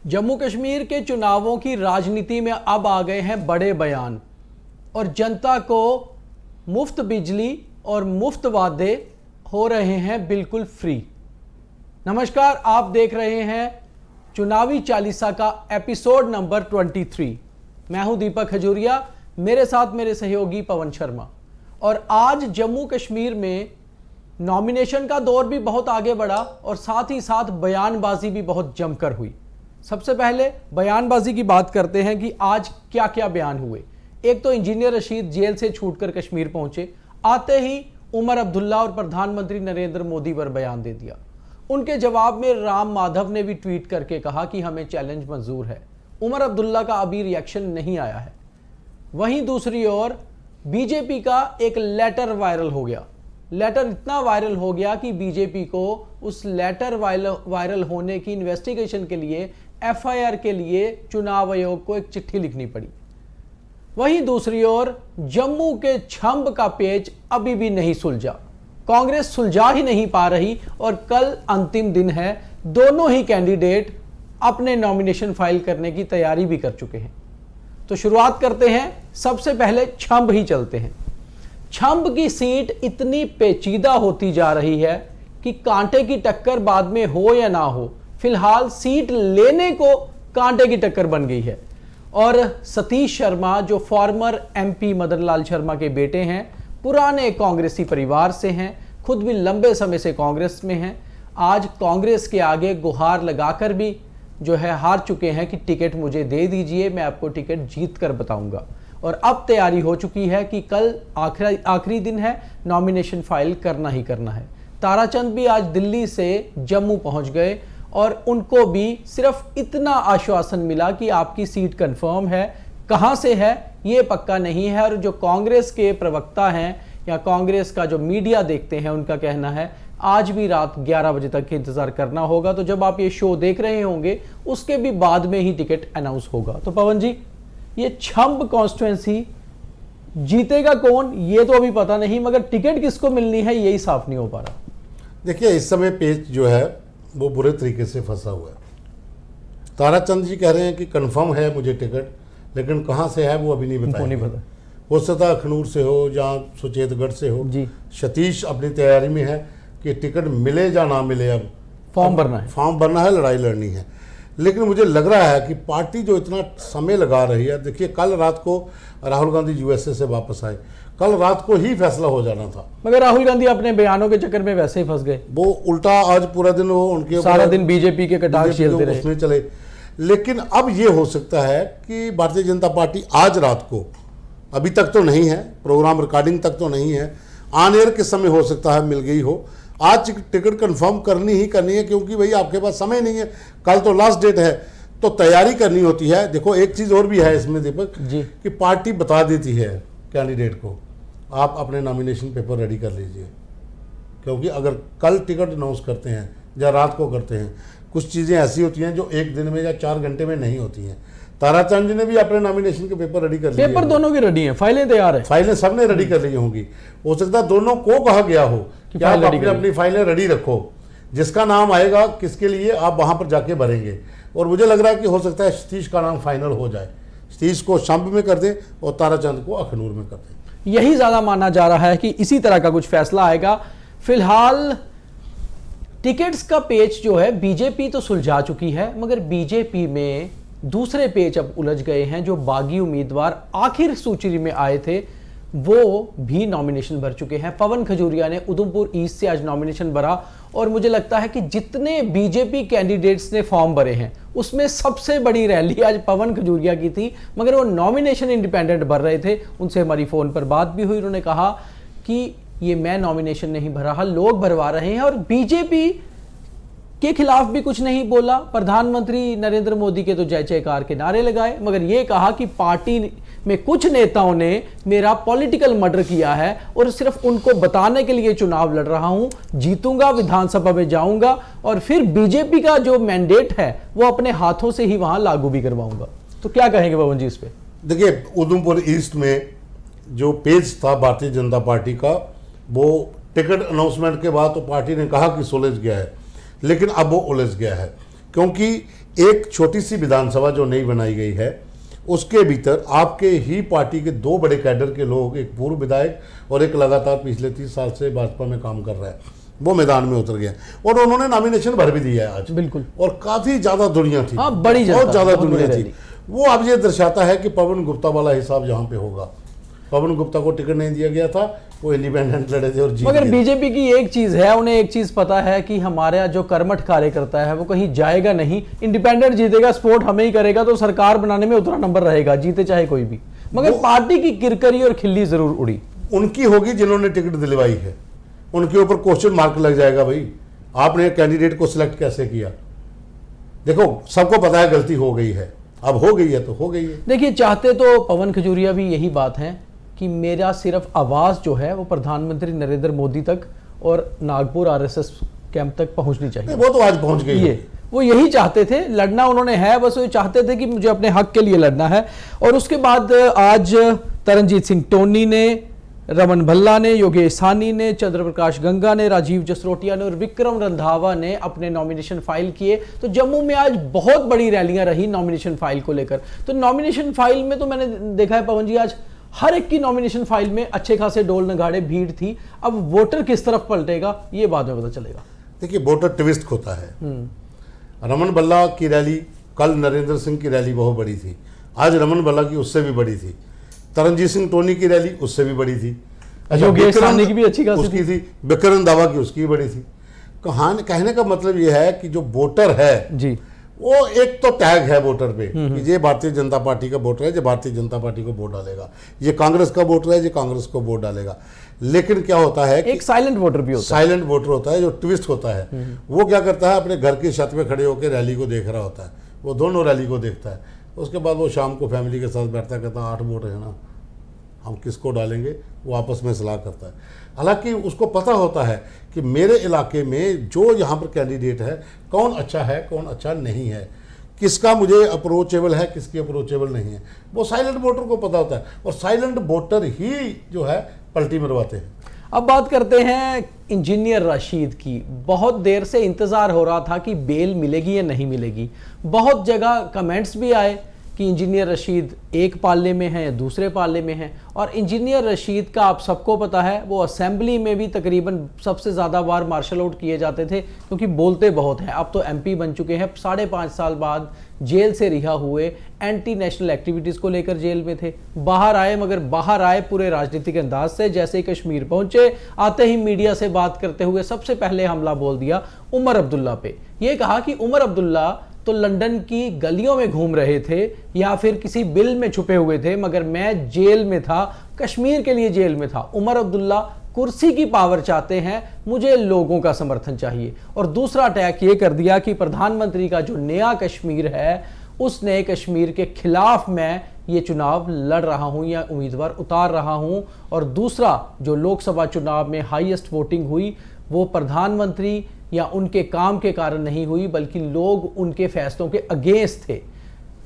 जम्मू कश्मीर के चुनावों की राजनीति में अब आ गए हैं बड़े बयान और जनता को मुफ्त बिजली और मुफ्त वादे हो रहे हैं बिल्कुल फ्री। नमस्कार, आप देख रहे हैं चुनावी चालीसा का एपिसोड नंबर 23। मैं हूं दीपक खजूरिया, मेरे साथ मेरे सहयोगी पवन शर्मा। और आज जम्मू कश्मीर में नॉमिनेशन का दौर भी बहुत आगे बढ़ा और साथ ही साथ बयानबाजी भी बहुत जमकर हुई। सबसे पहले बयानबाजी की बात करते हैं कि आज क्या क्या बयान हुए। एक तो इंजीनियर रशीद जेल से छूटकर कश्मीर पहुंचे, आते ही उमर अब्दुल्ला और प्रधानमंत्री नरेंद्र मोदी पर बयान दे दिया। उनके जवाब में राम माधव ने भी ट्वीट करके कहा कि हमें चैलेंज मंजूर है। उमर अब्दुल्ला का अभी रिएक्शन नहीं आया है। वहीं दूसरी ओर बीजेपी का एक लेटर वायरल हो गया। लेटर इतना वायरल हो गया कि बीजेपी को उस लेटर वायरल होने की इन्वेस्टिगेशन के लिए एफआईआर के लिए चुनाव आयोग को एक चिट्ठी लिखनी पड़ी। वहीं दूसरी ओर जम्मू के छंब का पेच अभी भी नहीं सुलझा। कांग्रेस सुलझा ही नहीं पा रही और कल अंतिम दिन है। दोनों ही कैंडिडेट अपने नॉमिनेशन फाइल करने की तैयारी भी कर चुके हैं। तो शुरुआत करते हैं, सबसे पहले छंब ही चलते हैं। छंब की सीट इतनी पेचीदा होती जा रही है कि कांटे की टक्कर बाद में हो या ना हो, फिलहाल सीट लेने को कांटे की टक्कर बन गई है। और सतीश शर्मा जो फॉर्मर एमपी मदन लाल शर्मा के बेटे हैं, पुराने कांग्रेसी परिवार से हैं, खुद भी लंबे समय से कांग्रेस में हैं, आज कांग्रेस के आगे गुहार लगाकर भी जो है हार चुके हैं कि टिकट मुझे दे दीजिए, मैं आपको टिकट जीत कर बताऊंगा। और अब तैयारी हो चुकी है कि कल आखिरी दिन है, नॉमिनेशन फाइल करना ही करना है। ताराचंद भी आज दिल्ली से जम्मू पहुंच गए और उनको भी सिर्फ इतना आश्वासन मिला कि आपकी सीट कंफर्म है, कहां से है ये पक्का नहीं है। और जो कांग्रेस के प्रवक्ता हैं या कांग्रेस का जो मीडिया देखते हैं, उनका कहना है आज भी रात 11 बजे तक इंतजार करना होगा। तो जब आप ये शो देख रहे होंगे उसके भी बाद में ही टिकट अनाउंस होगा। तो पवन जी, ये छंब कॉन्स्टिट्यूएंसी जीतेगा कौन ये तो अभी पता नहीं, मगर टिकट किसको मिलनी है यही साफ नहीं हो पा रहा। देखिए, इस समय पेच जो है वो बुरे तरीके से फंसा हुआ है। ताराचंद जी कह रहे हैं कि कंफर्म है मुझे टिकट, लेकिन कहाँ से है वो अभी नहीं बताया। हो सकता है अखनूर से हो, जहाँ सुचेतगढ़ से हो जी। सतीश अपनी तैयारी में है कि टिकट मिले या ना मिले, अब फॉर्म भरना है, लड़ाई लड़नी है। लेकिन मुझे लग रहा है कि पार्टी जो इतना समय लगा रही है, देखिए कल रात को राहुल गांधी यूएसए से वापस आए, कल रात को ही फैसला हो जाना था, मगर राहुल गांधी अपने बयानों के चक्कर में वैसे ही फंस गए। वो उल्टा आज पूरा दिन वो उनके सारा दिन बीजेपी के कटाक्ष झेलते रहे, उसमें चले। लेकिन अब ये हो सकता है कि भारतीय जनता पार्टी आज रात को, अभी तक तो नहीं है, प्रोग्राम रिकॉर्डिंग तक तो नहीं है, ऑन एयर के समय हो सकता है मिल गई हो, आज टिकट कंफर्म करनी ही करनी है, क्योंकि भाई आपके पास समय नहीं है, कल तो लास्ट डेट है, तो तैयारी करनी होती है। देखो एक चीज़ और भी है इसमें दीपक जी, कि पार्टी बता देती है कैंडिडेट को आप अपने नॉमिनेशन पेपर रेडी कर लीजिए, क्योंकि अगर कल टिकट अनाउंस करते हैं या रात को करते हैं, कुछ चीज़ें ऐसी होती हैं जो एक दिन में या 4 घंटे में नहीं होती हैं। ताराचंद जी ने भी अपने नॉमिनेशन के पेपर रेडी कर लिए, पेपर दोनों की रेडी हैं, फाइलें तैयार है, फाइलें सबने रेडी कर ली होंगी। हो सकता है दोनों को कहा गया हो कि आप अपनी फाइलें रेडी रखो, जिसका नाम आएगा किसके लिए आप वहां पर जाके भरेंगे। और मुझे लग रहा है कि हो सकता है सतीश का नाम फाइनल हो जाए, सतीश को शंभ में कर दें और ताराचंद को अखनूर में कर दें। यही ज्यादा माना जा रहा है कि इसी तरह का कुछ फैसला आएगा। फिलहाल टिकट्स का पेच जो है बीजेपी तो सुलझा चुकी है, मगर बीजेपी में दूसरे पेच अब उलझ गए हैं। जो बागी उम्मीदवार आखिर सूची में आए थे वो भी नॉमिनेशन भर चुके हैं। पवन खजूरिया ने उधमपुर ईस्ट से आज नॉमिनेशन भरा और मुझे लगता है कि जितने बीजेपी कैंडिडेट्स ने फॉर्म भरे हैं उसमें सबसे बड़ी रैली आज पवन खजूरिया की थी, मगर वो नॉमिनेशन इंडिपेंडेंट भर रहे थे। उनसे हमारी फ़ोन पर बात भी हुई, उन्होंने कहा कि ये मैं नॉमिनेशन नहीं भर रहा, लोग भरवा रहे हैं। और बीजेपी के खिलाफ भी कुछ नहीं बोला। प्रधानमंत्री नरेंद्र मोदी के तो जय जयकार के नारे लगाए, मगर यह कहा कि पार्टी में कुछ नेताओं ने मेरा पॉलिटिकल मर्डर किया है और सिर्फ उनको बताने के लिए चुनाव लड़ रहा हूं, जीतूंगा, विधानसभा में जाऊंगा और फिर बीजेपी का जो मैंडेट है वो अपने हाथों से ही वहां लागू भी करवाऊंगा। तो क्या कहेंगे पवन जी इस पे? देखिए, उधमपुर ईस्ट में जो पेज था भारतीय जनता पार्टी का, वो टिकट अनाउंसमेंट के बाद तो पार्टी ने कहा कि सुलझ गया है, लेकिन अब वो उलझ गया है, क्योंकि एक छोटी सी विधानसभा जो नई बनाई गई है उसके भीतर आपके ही पार्टी के 2 बड़े कैडर के लोग, एक पूर्व विधायक और एक लगातार पिछले 30 साल से भाजपा में काम कर रहा है, वो मैदान में उतर गया और उन्होंने नॉमिनेशन भर भी दिया है आज। बिल्कुल। और काफी ज्यादा दुनिया थी, बड़ी बहुत ज्यादा दुनिया थी। वो अब ये दर्शाता है कि पवन गुप्ता वाला हिसाब यहाँ पे होगा। पवन गुप्ता को टिकट नहीं दिया गया था, वो इंडिपेंडेंट लड़े थे और जीत मगर गए। बीजेपी की एक चीज है, उन्हें एक चीज पता है कि हमारा जो कर्मठ कार्यकर्ता है वो कहीं जाएगा नहीं, इंडिपेंडेंट जीतेगा, सपोर्ट हमें ही करेगा, तो सरकार बनाने में उतना नंबर रहेगा, जीते चाहे कोई भी। मगर पार्टी की किरकरी और खिल्ली जरूर उड़ी उनकी होगी जिन्होंने टिकट दिलवाई है, उनके ऊपर क्वेश्चन मार्क लग जाएगा। भाई आपने कैंडिडेट को सिलेक्ट कैसे किया? देखो सबको पता है गलती हो गई है, अब हो गई है तो हो गई है। देखिए, चाहते तो पवन खजूरिया भी यही बात है कि मेरा सिर्फ आवाज जो है वो प्रधानमंत्री नरेंद्र मोदी तक और नागपुर आरएसएस कैंप तक पहुंचनी चाहिए। वो तो आज पहुंच गई है। वो यही चाहते थे, लड़ना उन्होंने है, बस वो चाहते थे कि मुझे अपने हक के लिए लड़ना है। और उसके बाद आज तरनजीत सिंह टोनी ने, रमन भल्ला ने, योगेश सानी ने, चंद्रप्रकाश गंगा ने, राजीव जसरोटिया ने और विक्रम रंधावा ने अपने नॉमिनेशन फाइल किए। तो जम्मू में आज बहुत बड़ी रैलियां रही नॉमिनेशन फाइल को लेकर। तो नॉमिनेशन फाइल में तो मैंने देखा है पवन जी, आज हर एक की नॉमिनेशन फाइल में अच्छे खासे डोल नगाड़े, भीड़ थी। अब वोटर किस तरफ पलटेगा ये बाद में पता चलेगा। देखिए वोटर ट्विस्ट होता है। रमन भल्ला की रैली, कल नरेंद्र सिंह की रैली बहुत बड़ी थी, आज रमन भल्ला की उससे भी बड़ी थी। तरनजीत सिंह टोनी की रैली उससे भी बड़ी थी। योगेश सानी की भी अच्छी खासी थी, विक्रम दावा की उसकी भी बड़ी थी। कहने का मतलब यह है कि जो वोटर है जी, वो एक तो टैग है वोटर पे कि ये भारतीय जनता पार्टी का वोटर है, जो भारतीय जनता पार्टी को वोट डालेगा, ये कांग्रेस का वोटर है, जो कांग्रेस को वोट डालेगा। लेकिन क्या होता है कि एक साइलेंट वोटर भी होता है। साइलेंट वोटर होता है। जो ट्विस्ट होता है वो क्या करता है, अपने घर की छत पे खड़े होकर रैली को देख रहा होता है, वो दोनों रैली को देखता है। उसके बाद वो शाम को फैमिली के साथ बैठता, कहता 8 वोट है ना, हम किसको डालेंगे, वो आपस में सलाह करता है। हालांकि उसको पता होता है कि मेरे इलाके में जो यहाँ पर कैंडिडेट है कौन अच्छा है कौन अच्छा नहीं है, किसका मुझे अप्रोचेबल है किसकी अप्रोचेबल नहीं है, वो साइलेंट वोटर को पता होता है। और साइलेंट वोटर ही जो है पलटी मरवाते हैं। अब बात करते हैं इंजीनियर रशीद की। बहुत देर से इंतजार हो रहा था कि बेल मिलेगी या नहीं मिलेगी। बहुत जगह कमेंट्स भी आए कि इंजीनियर रशीद एक पाले में है या दूसरे पाले में है। और इंजीनियर रशीद का आप सबको पता है, वो असेंबली में भी तकरीबन सबसे ज़्यादा बार मार्शल आउट किए जाते थे क्योंकि बोलते बहुत हैं। अब तो एमपी बन चुके हैं, 5.5 साल बाद जेल से रिहा हुए, एंटी नेशनल एक्टिविटीज़ को लेकर जेल में थे। बाहर आए, मगर बाहर आए पूरे राजनीतिक अंदाज से। जैसे ही कश्मीर पहुंचे, आते ही मीडिया से बात करते हुए सबसे पहले हमला बोल दिया उमर अब्दुल्ला पे। ये कहा कि उमर अब्दुल्ला तो लंदन की गलियों में घूम रहे थे या फिर किसी बिल में छुपे हुए थे, मगर मैं जेल में था, कश्मीर के लिए जेल में था। उमर अब्दुल्ला कुर्सी की पावर चाहते हैं, मुझे लोगों का समर्थन चाहिए। और दूसरा अटैक ये कर दिया कि प्रधानमंत्री का जो नया कश्मीर है, उस नए कश्मीर के खिलाफ मैं ये चुनाव लड़ रहा हूं या उम्मीदवार उतार रहा हूं। और दूसरा, जो लोकसभा चुनाव में हाईएस्ट वोटिंग हुई वो प्रधानमंत्री या उनके काम के कारण नहीं हुई, बल्कि लोग उनके फैसलों के अगेंस्ट थे।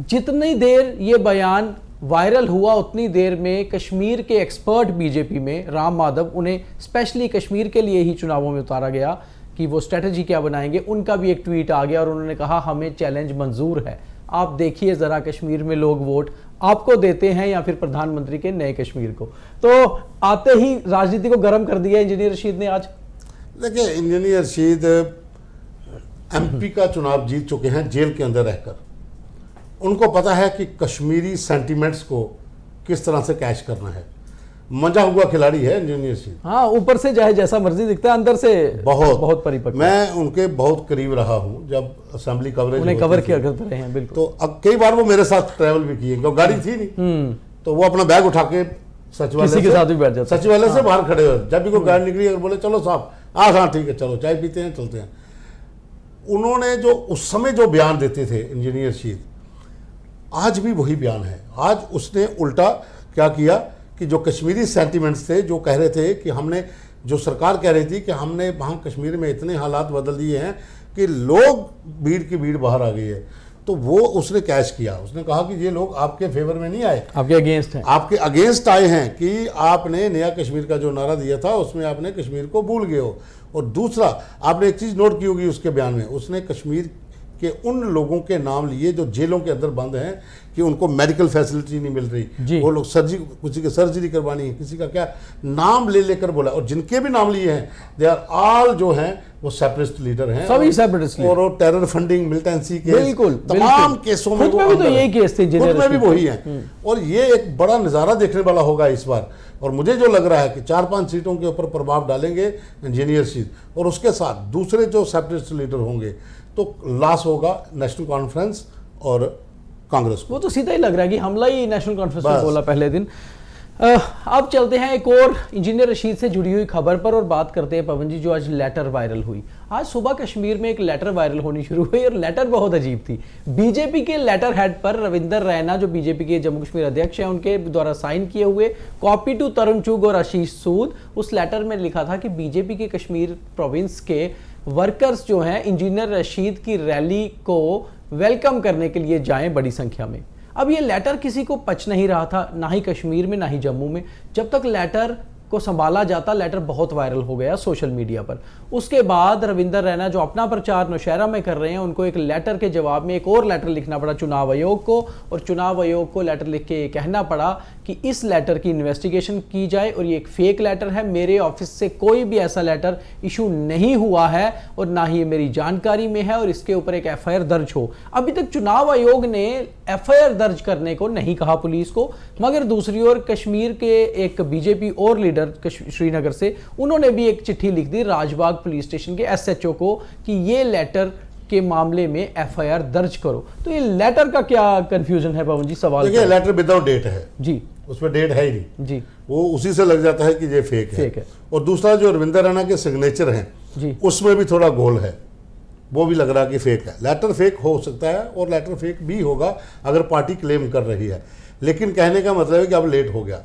जितनी देर ये बयान वायरल हुआ उतनी देर में कश्मीर के एक्सपर्ट बीजेपी में, राम माधव, उन्हें स्पेशली कश्मीर के लिए ही चुनावों में उतारा गया कि वो स्ट्रेटजी क्या बनाएंगे। उनका भी एक ट्वीट आ गया और उन्होंने कहा हमें चैलेंज मंजूर है, आप देखिए ज़रा कश्मीर में लोग वोट आपको देते हैं या फिर प्रधानमंत्री के नए कश्मीर को। तो आते ही राजनीति को गर्म कर दिया इंजीनियर रशीद ने आज। देखिए, इंजीनियर रशीद एमपी का चुनाव जीत चुके हैं जेल के अंदर रहकर। उनको पता है कि कश्मीरी सेंटिमेंट्स को किस तरह से कैच करना है। मजा हुआ खिलाड़ी है इंजीनियर रशीद। हाँ, ऊपर से चाहे जैसा मर्जी दिखता है, अंदर से बहुत परिपक्व। मैं उनके बहुत करीब रहा हूँ, जब असेंबली कवरेज उन्हें कवर किया करते रहे हैं। बिल्कुल। तो अब कई बार वो मेरे साथ ट्रैवल भी किए, क्योंकि गाड़ी थी नहीं, तो वो अपना बैग उठा के सचिवालय के साथ भी बैठ जाते, सचिवालय से बाहर खड़े हुए। जब भी कोई गाड़ी निकली और बोले चलो साहब, हाँ ठीक है चलो चाय पीते हैं चलते हैं। उन्होंने जो उस समय जो बयान देते थे इंजीनियर रशीद, आज भी वही बयान है। आज उसने उल्टा क्या किया कि जो कश्मीरी सेंटिमेंट्स थे, जो कह रहे थे कि हमने, जो सरकार कह रही थी कि हमने वहाँ कश्मीर में इतने हालात बदल दिए हैं कि लोग भीड़ की भीड़ बाहर आ गई है, तो वो उसने कैच किया। उसने कहा कि ये लोग आपके फेवर में नहीं आए, आपके अगेंस्ट हैं, आपके अगेंस्ट आए हैं कि आपने नया कश्मीर का जो नारा दिया था उसमें आपने कश्मीर को भूल गए हो। और दूसरा, आपने एक चीज़ नोट की होगी उसके बयान में, उसने कश्मीर कि उन लोगों के नाम लिए जो जेलों के अंदर बंद हैं कि उनको मेडिकल फैसिलिटी नहीं मिल रही, वो लोग किसी की सर्जरी करवानी है, किसी का क्या नाम ले लेकर बोला, और जिनके भी नाम लिए हैं दे आर ऑल जो हैं वो सेपरेटिस्ट लीडर हैं, सभी सेपरेटिस्ट और टेरर फंडिंग, मिलिटेंसी के बिल्कुल तमाम केसों में भी तो यही केस थे, खुद में भी वही है। और ये एक बड़ा नज़ारा देखने वाला होगा इस बार। और मुझे जो लग रहा है कि 4-5 सीटों के ऊपर प्रभाव डालेंगे इंजीनियर सीट, और उसके साथ दूसरे जो सेपरेटिस्ट लीडर होंगे तो लॉस होगा नेशनल कॉन्फ्रेंस और कांग्रेस को। वो तो सीधा ही लग रहा है कि हमला ही नेशनल कॉन्फ्रेंस में बोला पहले दिन। अब चलते हैं एक और इंजीनियर रशीद से जुड़ी हुई खबर पर और बात करते हैं पवन जी, जो आज लेटर वायरल हुई। आज सुबह कश्मीर में एक लेटर वायरल होनी शुरू हुई और लेटर बहुत अजीब थी। बीजेपी के लेटर हेड पर रविंदर रैना, जो बीजेपी के जम्मू कश्मीर अध्यक्ष हैं, उनके द्वारा साइन किए हुए कॉपी टू तरुण चुग और आशीष सूद, उस लेटर में लिखा था कि बीजेपी के कश्मीर प्रोविंस के वर्कर्स जो हैं इंजीनियर रशीद की रैली को वेलकम करने के लिए जाएं बड़ी संख्या में। अब ये लेटर किसी को पच नहीं रहा था, ना ही कश्मीर में ना ही जम्मू में। जब तक लेटर को संभाला जाता, लेटर बहुत वायरल हो गया सोशल मीडिया पर। उसके बाद रविंदर रैना, जो अपना प्रचार नौशहरा में कर रहे हैं, उनको एक लेटर के जवाब में एक और लेटर लिखना पड़ा चुनाव आयोग को, और चुनाव आयोग को लेटर लिख के कहना पड़ा कि इस लेटर की इन्वेस्टिगेशन की जाए और ये एक फेक लेटर है, मेरे ऑफिस से कोई भी ऐसा लेटर इशू नहीं हुआ है और ना ही ये मेरी जानकारी में है, और इसके ऊपर एक एफआईआर दर्ज हो। अभी तक चुनाव आयोग ने एफआईआर दर्ज करने को नहीं कहा पुलिस को, मगर दूसरी ओर कश्मीर के एक बीजेपी और लीडर श्रीनगर से, उन्होंने भी एक चिट्ठी लिख दी राजबाग पुलिस स्टेशन के एसएचओ को कि ये लेटर के मामले में एफआईआर दर्ज करो। तो ये लेटर का क्या कंफ्यूजन है पवन जी? सवाल देखिए, लेटर विदाउट डेट है जी, उसमें डेट है ही नहीं जी, वो उसी से लग जाता है कि ये फेक है। और दूसरा जो रविंदर रैना के सिग्नेचर हैं जी, उसमें भी थोड़ा गोल है, वो भी लग रहा है कि फेक है। लेटर फेक हो सकता है और लेटर फेक भी होगा अगर पार्टी क्लेम कर रही है, लेकिन कहने का मतलब है कि अब लेट हो गया।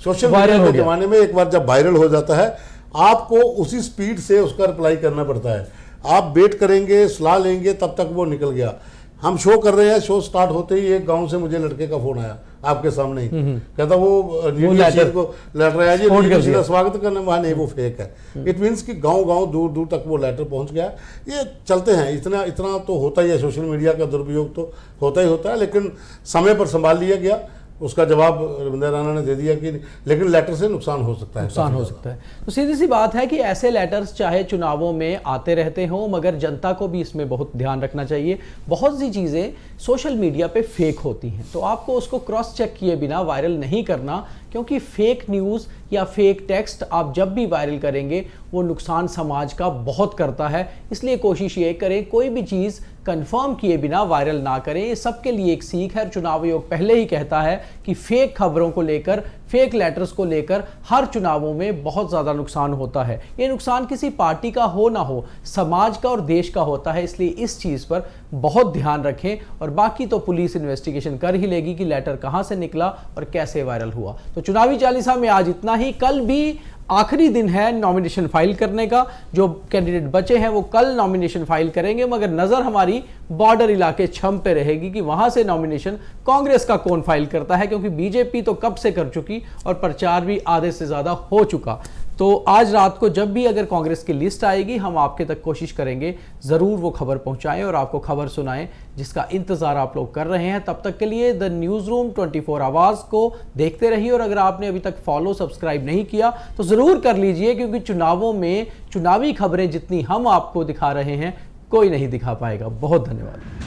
सोशल मीडिया के जमाने में एक बार जब वायरल हो जाता है, आपको उसी स्पीड से उसका रिप्लाई करना पड़ता है। आप वेट करेंगे, सलाह लेंगे, तब तक वो निकल गया। हम शो कर रहे हैं, शो स्टार्ट होते ही एक गांव से मुझे लड़के का फोन आया आपके सामने ही, कहता वो लेटर को लेटर आया जी, स्वागत करने वहाँ नहीं, वो फेक है। इट मीन्स कि गांव दूर दूर तक वो लेटर पहुंच गया। ये चलते हैं, इतना तो होता ही है, सोशल मीडिया का दुरुपयोग तो होता ही होता है, लेकिन समय पर संभाल लिया गया। उसका जवाब रविंदर रैना ने दे दिया कि लेकिन लेटर से नुकसान हो सकता है। तो सीधी सी बात है कि ऐसे लेटर्स चाहे चुनावों में आते रहते हों, मगर जनता को भी इसमें बहुत ध्यान रखना चाहिए। बहुत सी चीज़ें सोशल मीडिया पे फेक होती हैं, तो आपको उसको क्रॉस चेक किए बिना वायरल नहीं करना, क्योंकि फेक न्यूज़ या फेक टेक्स्ट आप जब भी वायरल करेंगे वो नुकसान समाज का बहुत करता है। इसलिए कोशिश ये करें कोई भी चीज़ कंफर्म किए बिना वायरल ना करें। ये सबके लिए एक सीख है। चुनाव आयोग पहले ही कहता है कि फेक खबरों को लेकर, फेक लेटर्स को लेकर हर चुनावों में बहुत ज़्यादा नुकसान होता है। ये नुकसान किसी पार्टी का हो ना हो, समाज का और देश का होता है। इसलिए इस चीज़ पर बहुत ध्यान रखें, और बाकी तो पुलिस इन्वेस्टिगेशन कर ही लेगी कि लेटर कहाँ से निकला और कैसे वायरल हुआ। तो चुनावी चालीसा में आज इतना ही। कल भी आखिरी दिन है नॉमिनेशन फाइल करने का। जो कैंडिडेट बचे हैं वो कल नॉमिनेशन फाइल करेंगे, मगर नज़र हमारी बॉर्डर इलाके छम पे रहेगी कि वहां से नॉमिनेशन कांग्रेस का कौन फाइल करता है, क्योंकि बीजेपी तो कब से कर चुकी और प्रचार भी आधे से ज़्यादा हो चुका। तो आज रात को जब भी अगर कांग्रेस की लिस्ट आएगी, हम आपके तक कोशिश करेंगे ज़रूर वो खबर पहुंचाएं और आपको खबर सुनाएं जिसका इंतज़ार आप लोग कर रहे हैं। तब तक के लिए द न्यूज़ रूम 24 आवाज़ को देखते रहिए, और अगर आपने अभी तक फॉलो सब्सक्राइब नहीं किया तो ज़रूर कर लीजिए, क्योंकि चुनावों में चुनावी खबरें जितनी हम आपको दिखा रहे हैं कोई नहीं दिखा पाएगा। बहुत धन्यवाद।